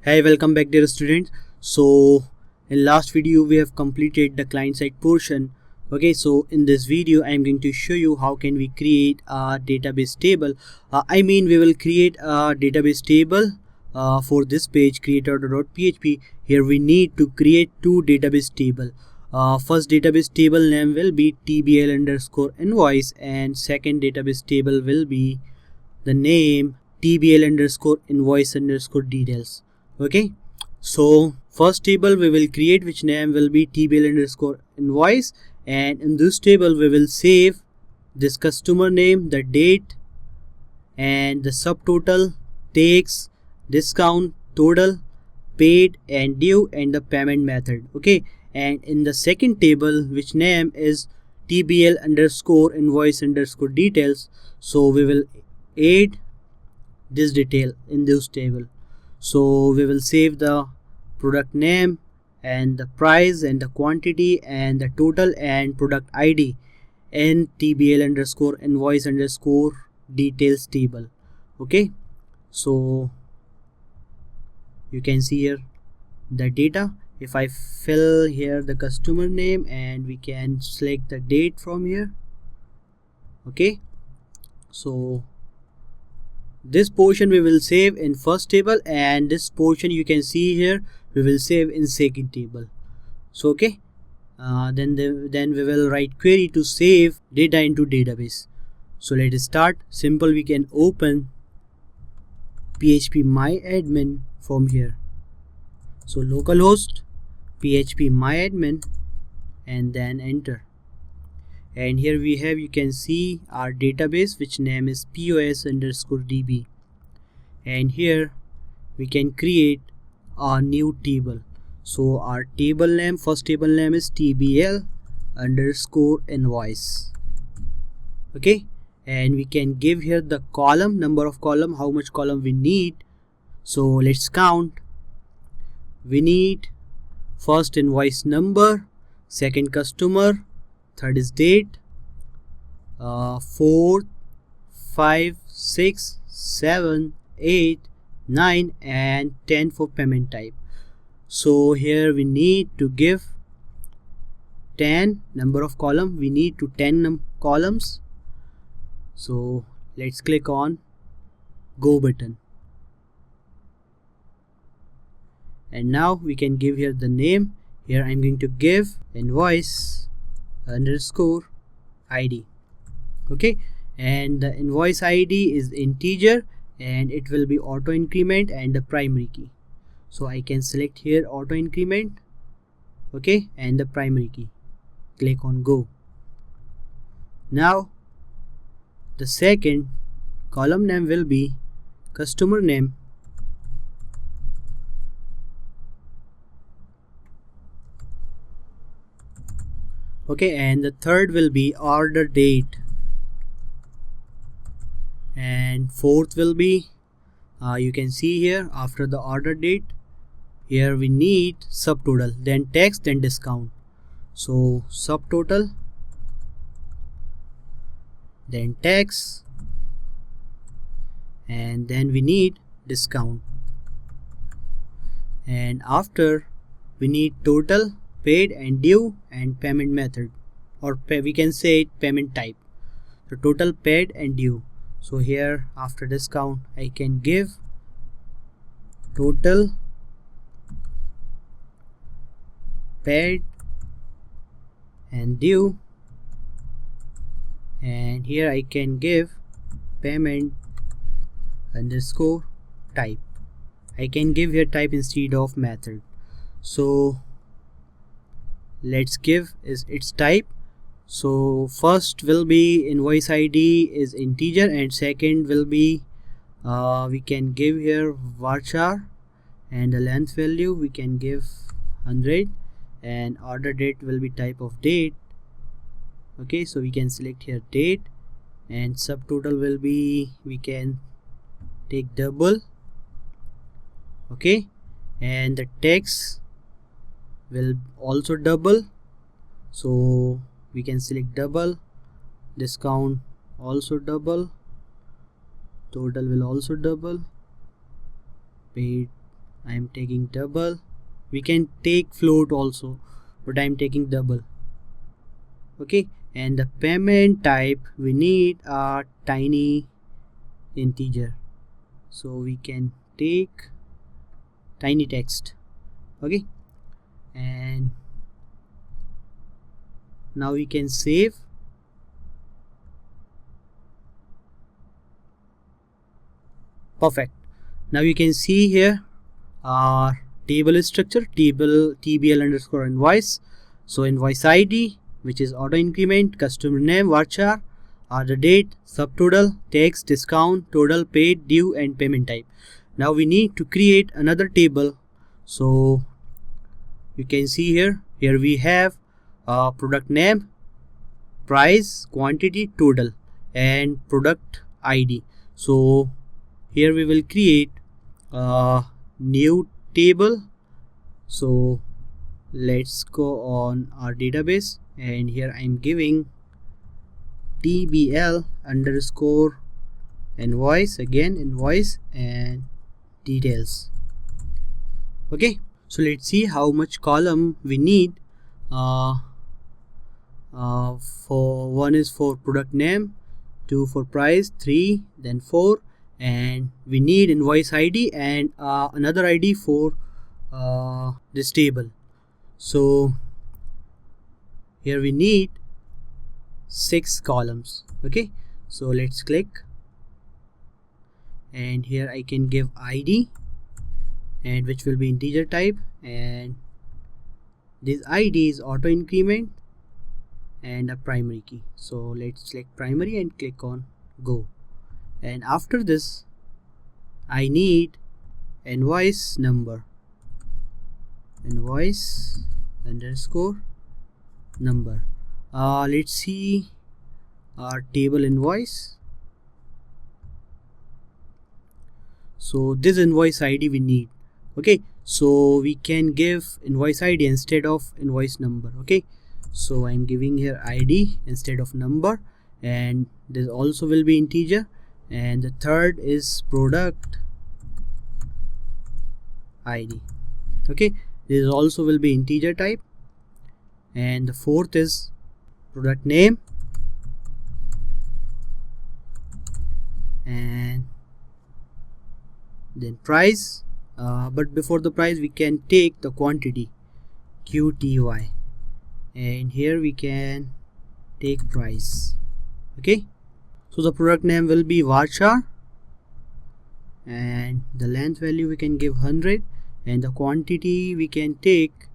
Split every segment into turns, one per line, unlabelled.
Hey, welcome back dear students. So in last video we have completed the client side portion. Okay, so in this video I am going to show you how can we create a database table. We will create a database table for this page creator.php. Here we need to create two database table. First database table name will be tbl underscore invoice, and second database table will be the name tbl underscore invoice underscore details. Okay, so first table we will create, which name will be tbl underscore invoice, and in this table we will save this customer name, the date, and the subtotal, takes, discount, total, paid and due, and the payment method. Okay, and in the second table, which name is tbl underscore invoice underscore details, so we will add this detail in this table. So we will save the product name and the price and the quantity and the total and product ID in tbl underscore invoice underscore details table. Okay, so you can see here the data. If I fill here the customer name, and we can select the date from here. Okay, so this portion we will save in first table, and this portion you can see here we will save in second table. So okay, then we will write query to save data into database. So let us start. Simple, we can open php myadmin from here. So localhost php myadmin and then enter. And here we have, you can see our database, which name is pos underscore db, and here we can create a new table. So our table name, first table name is tbl underscore invoice. Okay, and we can give here the column, number of column, how much column we need. So let's count. We need first invoice number, second customer, third is date, 4, 5, 6, 7, 8, 9 and 10 for payment type. So here we need to give 10 number of column, we need to 10 columns. So let's click on go button, and now we can give here the name. Here I'm going to give invoice underscore ID. Okay, and the invoice ID is integer and it will be auto increment and the primary key. So I can select here auto increment, okay, and the primary key. Click on go. Now the second column name will be customer name, okay, and the third will be order date, and fourth will be you can see here after the order date, here we need subtotal, then tax, then discount. So subtotal, then tax, and then we need discount, and after we need total, paid and due, and payment method, or we can say it payment type. So total, paid and due. So here after discount I can give total, paid and due, and here I can give payment underscore type. I can give here type instead of method. So let's give is its type. So first will be invoice ID is integer, and second will be we can give here varchar, and the length value we can give 100, and order date will be type of date. Okay, so we can select here date, and subtotal will be, we can take double. Okay, and the tax will also double, so we can select double. Discount also double, total will also double, paid I am taking double. We can take float also, but I am taking double. Okay, and the payment type we need a tiny integer, so we can take tiny text. Okay, and now we can save. Perfect. Now you can see here our table structure, table tbl underscore invoice. So invoice ID, which is auto increment, customer name varchar, order date, subtotal, tax, discount, total, paid, due, and payment type. Now we need to create another table. So you can see here we have product name, price, quantity, total, and product ID. So here we will create a new table. So let's go on our database, and here I'm giving tbl underscore invoice, again invoice and details. Okay, so let's see how much column we need. For one is for product name, 2 for price, 3, then 4, and we need invoice ID and another ID for this table. So here we need 6 columns. Okay, so let's click, and here I can give ID, and which will be integer type, and this ID is auto increment and a primary key. So let's select primary and click on go, and after this I need invoice number, invoice underscore number. Let's see our table invoice. So this invoice ID we need. Okay, so we can give invoice ID instead of invoice number. Okay, so I'm giving here ID instead of number, and this also will be integer, and the third is product ID. Okay, this also will be integer type, and the fourth is product name, and then price, but before the price we can take the quantity QTY, and here we can take price. Okay, so the product name will be varchar, and the length value we can give 100, and the quantity we can take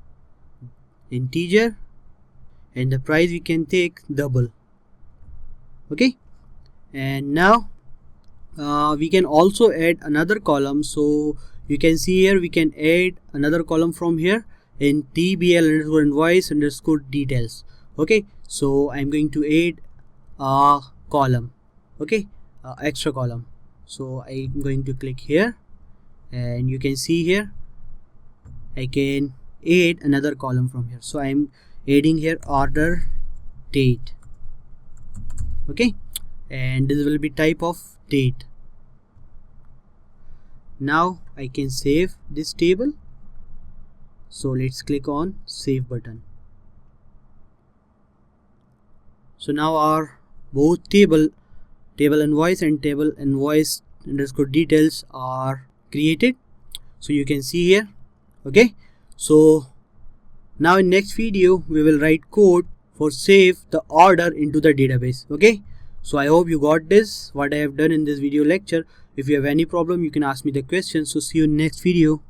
integer, and the price we can take double. Okay, and now we can also add another column. So you can see here we can add another column from here in tbl underscore invoice underscore details. Okay, so I'm going to add a column. Okay, extra column. So I'm going to click here, and you can see here I can add another column from here. So I'm adding here order date. Okay, and this will be type of date. Now I can save this table. So let's click on save button. So now our both table invoice and table invoice underscore details are created. So you can see here. Okay, so now in next video we will write code for save the order into the database. Okay, so I hope you got this, what I have done in this video lecture. If you have any problem you can ask me the question. So see you in next video.